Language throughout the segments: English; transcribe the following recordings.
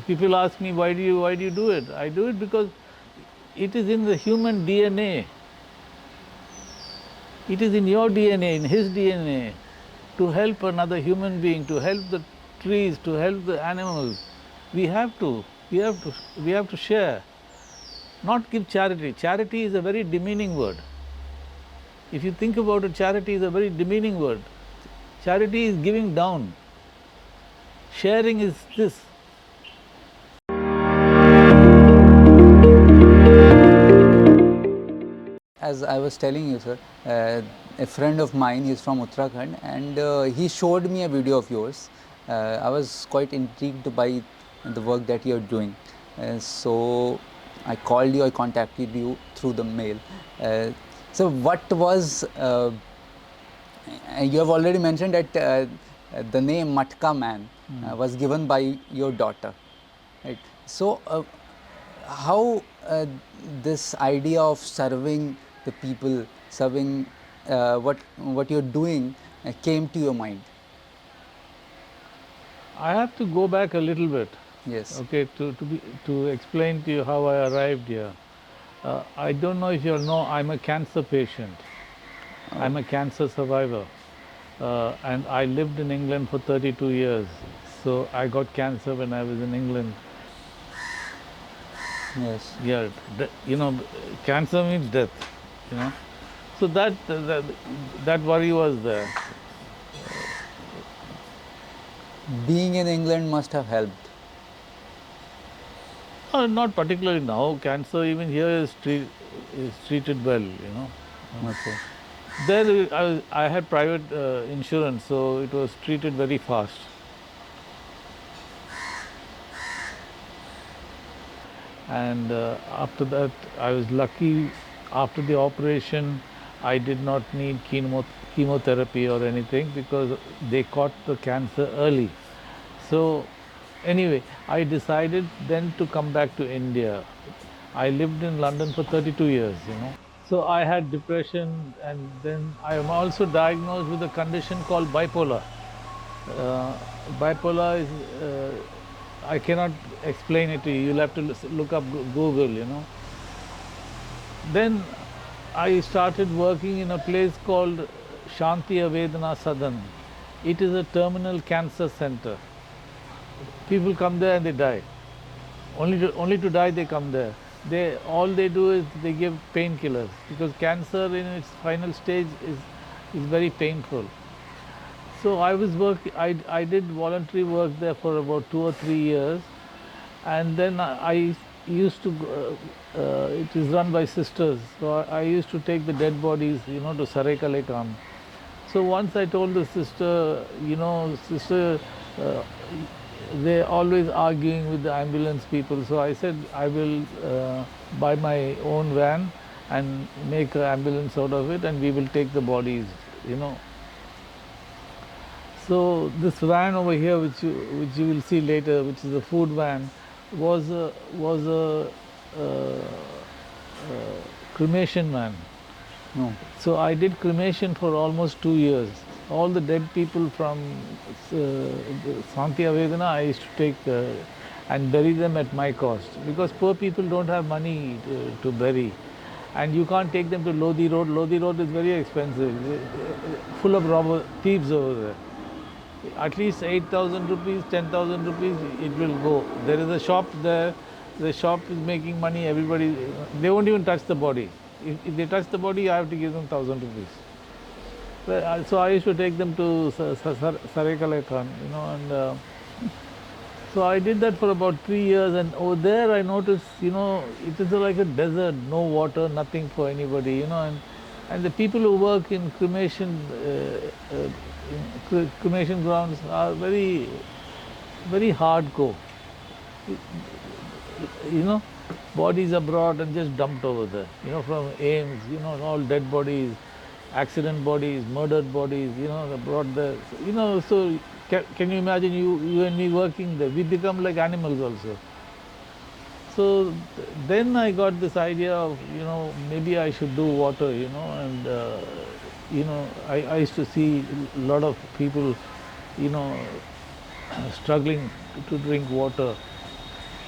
People ask me, why do you do it? I do it because it is in the human DNA. It is in your DNA, in his DNA, to help another human being, to help the trees, to help the animals. We have to share, not give charity. Charity is a very demeaning word. If you think about it, charity is a very demeaning word. Charity is giving down. Sharing is this. As I was telling you, sir, a friend of mine is from Uttarakhand, and he showed me a video of yours. I was quite intrigued by the work that you are doing. So I called you, I contacted you through the mail. So what was, you have already mentioned that the name Matka Man was given by your daughter, right? So how this idea of serving the people, serving what you're doing came to your mind? I have to go back a little bit. Yes. Okay, to explain to you how I arrived here. I don't know if you all know, I'm a cancer patient. I'm a cancer survivor. And I lived in England for 32 years. So I got cancer when I was in England. Yes. Yeah, you know, cancer means death, you know. So that worry was there. Being in England must have helped. Not particularly now. Cancer even here is treated well, you know. Okay. There I had private insurance, so it was treated very fast. And after that, I was lucky. After the operation, I did not need chemotherapy or anything because they caught the cancer early. So anyway, I decided then to come back to India. I lived in London for 32 years, you know. So I had depression, and then I am also diagnosed with a condition called bipolar. Bipolar is, I cannot explain it to you. You'll have to look up Google, you know. Then I started working in a place called Shanti Avedana Sadan. It is a terminal cancer center. People come there and they die. Only to die they come there. All they do is they give painkillers because cancer in its final stage is very painful. So I did voluntary work there for about 2 or 3 years, and then I used to. It is run by sisters, so I used to take the dead bodies, you know, to Sarekalekan. So once I told the sister, you know, sister, they're always arguing with the ambulance people. So I said I will buy my own van and make an ambulance out of it, and we will take the bodies, you know. So this van over here, which you will see later, which is a food van, was a cremation van. No. So I did cremation for almost 2 years. All the dead people from Shanti Avedana, I used to take and bury them at my cost because poor people don't have money to bury, and you can't take them to Lodi Road. Lodi Road is very expensive, full of thieves over there. At least 8,000 rupees, 10,000 rupees, it will go. There is a shop there. The shop is making money. Everybody, they won't even touch the body. If they touch the body, I have to give them 1,000 rupees. So I used to take them to Sarekalekan, you know, and so I did that for about 3 years. And over there, I noticed, you know, it is like a desert, no water, nothing for anybody, you know, and the people who work in cremation grounds are very, very hardcore. You know, bodies are brought and just dumped over there. You know, from Ames, you know, all dead bodies, accident bodies, murdered bodies. You know, they're brought there. You know, so can you imagine you and me working there? We become like animals also. So then I got this idea of, you know, maybe I should do water. You know, and you know, I used to see a lot of people, you know, struggling to drink water.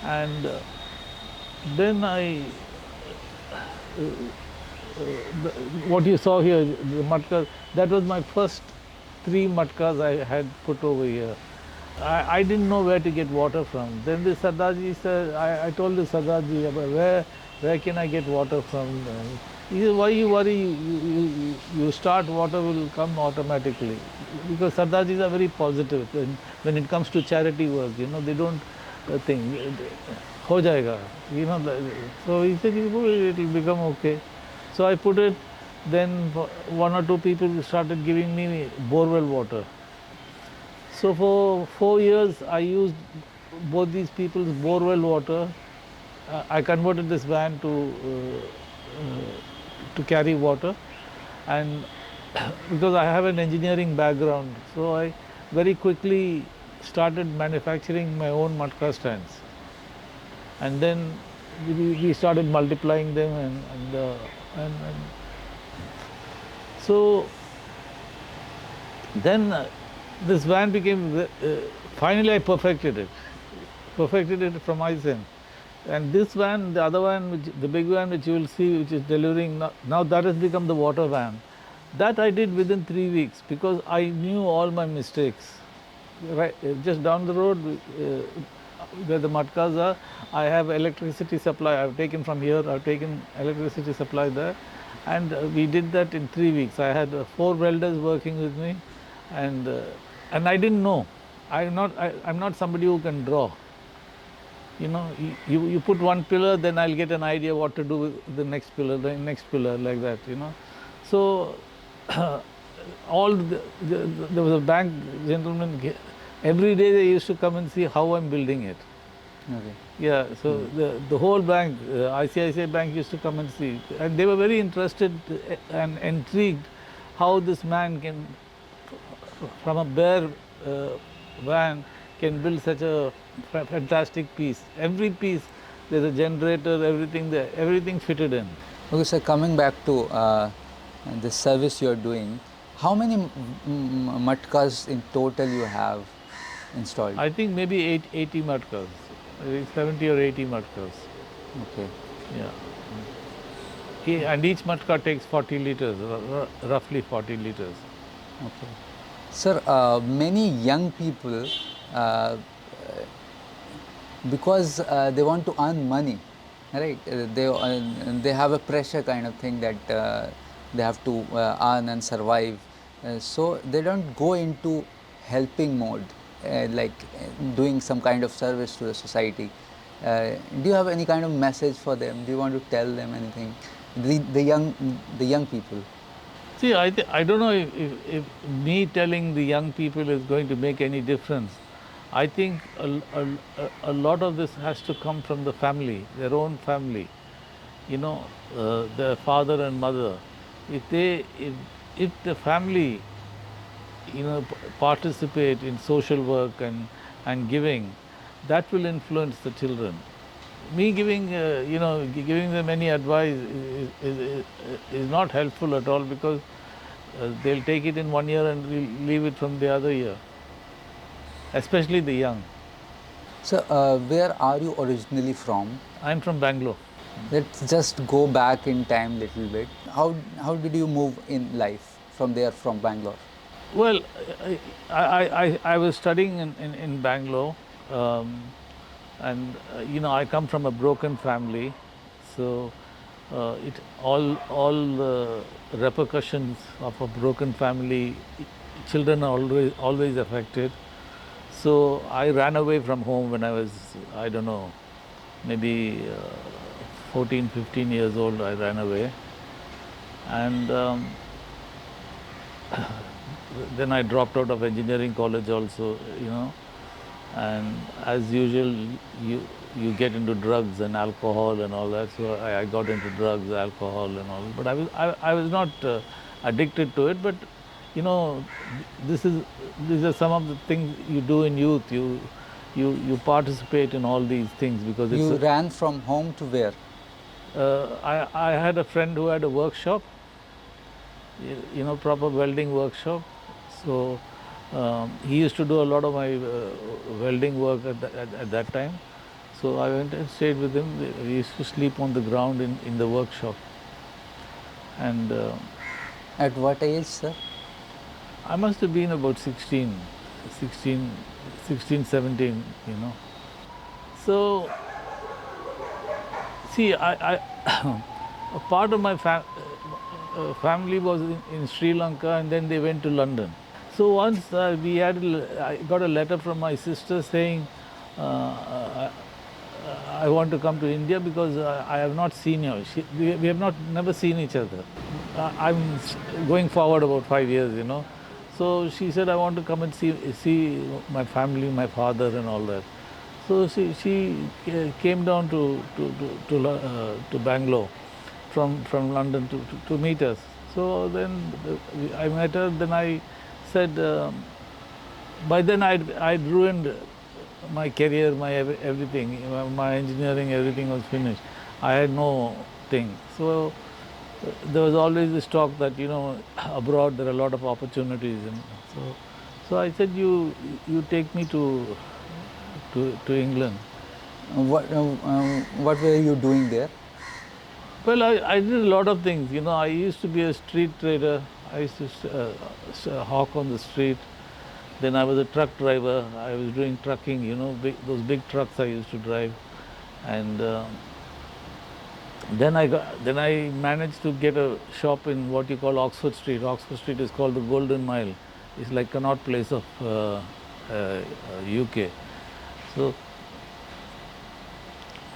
And then what you saw here, the matkas, that was my first 3 matkas I had put over here. I didn't know where to get water from. Then the Sardarji said, I told the Sardarji about where can I get water from. He said, why you worry, you start, water will come automatically. Because Sardarjis are very positive when it comes to charity work, you know, they don't think, ho jayega, you know. So he said, it will become okay. So I put it, then 1 or 2 people started giving me borewell water. So for 4 years I used both these people's borewell water. I converted this van to carry water, and because I have an engineering background, so I very quickly started manufacturing my own matka stands, and then we started multiplying them, and so then this van became, finally I perfected it from my end. And this van, the other van, the big van which you will see, which is delivering now that has become the water van. That I did within 3 weeks because I knew all my mistakes. Right, just down the road where the matkas are, I have electricity supply. I've taken from here, I've taken electricity supply there, and we did that in 3 weeks. I had 4 welders working with me, and I didn't know. I'm not somebody who can draw. You know, you put one pillar, then I'll get an idea what to do with the next pillar, like that, you know. So there was a bank gentleman, every day they used to come and see how I'm building it. Okay. Yeah, so the whole bank, ICICI Bank used to come and see, and they were very interested and intrigued how this man can, from a bare van, can build such a fantastic piece. Every piece, there's a generator, everything there, everything fitted in. Okay, so coming back to the service you are doing, how many matkas in total you have installed? I think maybe 80 matkas, 70 or 80 matkas. Okay. Yeah. And each matka takes 40 liters, roughly 40 liters. Okay. Sir, many young people, because they want to earn money, right? They have a pressure kind of thing that they have to earn and survive. So they don't go into helping mode, like doing some kind of service to the society. Do you have any kind of message for them? Do you want to tell them anything? The young people. See, I don't know if me telling the young people is going to make any difference. I think a lot of this has to come from the family, their own family. You know, their father and mother. If the family, you know, participate in social work and giving, that will influence the children. Me giving, giving them any advice is not helpful at all, because they'll take it in 1 year and leave it from the other year, especially the young. So, where are you originally from? I'm from Bangalore. Let's just go back in time a little bit. How did you move in life from there, from Bangalore? Well, I was studying in Bangalore, and you know, I come from a broken family, so all the repercussions of a broken family, children are always affected. So I ran away from home when I was, I don't know, maybe 14, 15 years old. I ran away, and then I dropped out of engineering college also, you know. And as usual, you get into drugs and alcohol and all that. So I got into drugs, alcohol and all. But I was not addicted to it. But you know, these are some of the things you do in youth. You participate in all these things because you ran from home to where? I had a friend who had a workshop, you know, proper welding workshop. So he used to do a lot of my welding work at that time. So I went and stayed with him. We used to sleep on the ground in the workshop. And At what age, sir? I must have been about 16, 17, you know. So, see, a part of my family was in Sri Lanka, and then they went to London. So once I got a letter from my sister saying, I want to come to India because I have not seen you. We have never seen each other. I'm going forward about 5 years, you know. So she said, I want to come and see my family, my father and all that. So she came down to Bangalore from London to meet us. So then I met her. Then I said, by then I'd ruined my career, my everything, my engineering, everything was finished. I had no thing. So there was always this talk that, you know, abroad there are a lot of opportunities, and so I said, you take me to England. What were you doing there? Well, I did a lot of things. You know, I used to be a street trader. I used to hawk on the street. Then I was a truck driver. I was doing trucking, you know, those big trucks I used to drive. And then I managed to get a shop in what you call Oxford Street. Oxford Street is called the Golden Mile. It's like Connaught Place of UK. So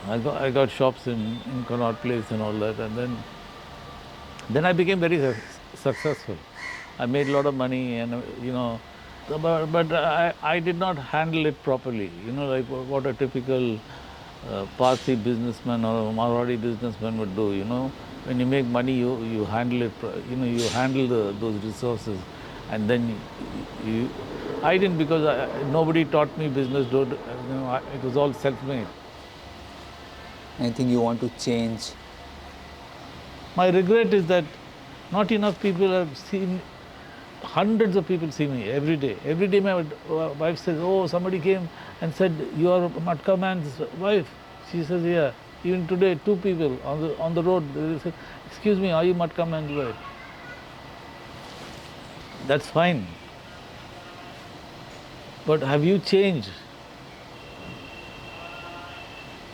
I got shops in Connaught Place and all that, and then I became very successful. I made a lot of money, and you know, but I did not handle it properly. You know, like what a typical Parsi businessman or a Marwadi businessman would do. You know, when you make money, you handle it. You know, you handle those resources, and then I didn't, because nobody taught me business. You know, it was all self-made. Anything you want to change? My regret is that not enough people have seen. Hundreds of people see me every day. Every day my wife says, oh, somebody came and said, you are Matka Man's wife. She says, yeah. Even today, 2 people on the road, they say, excuse me, are you Matka Man's wife? That's fine. But have you changed?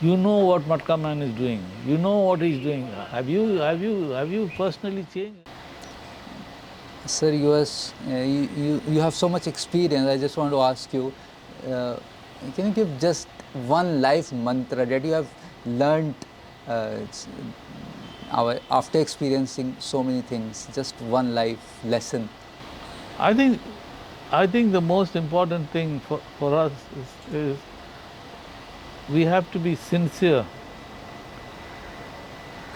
You know what Matka Man is doing. You know what he's doing. Have you personally changed? Sir, you have so much experience. I just want to ask you, can you give just one life mantra that you have learned after experiencing so many things? Just one life lesson. I think the most important thing for us is we have to be sincere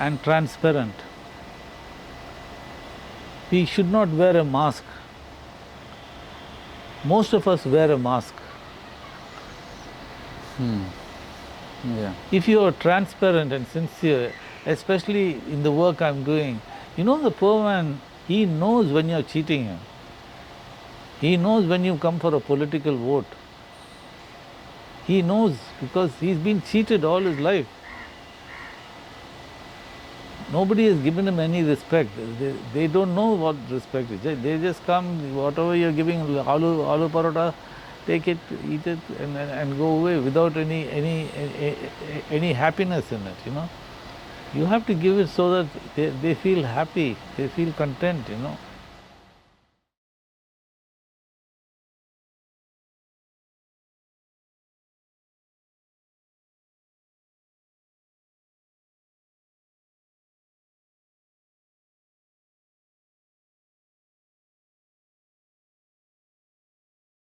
and transparent. We should not wear a mask. Most of us wear a mask. Yeah. If you are transparent and sincere, especially in the work I'm doing, you know, the poor man, he knows when you're cheating him. He knows when you come for a political vote. He knows, because he's been cheated all his life. Nobody has given him any respect. They don't know what respect is. They just come, whatever you're giving, aloo parota, take it, eat it, and go away without any happiness in it, you know. You have to give it so that they feel happy, they feel content, you know.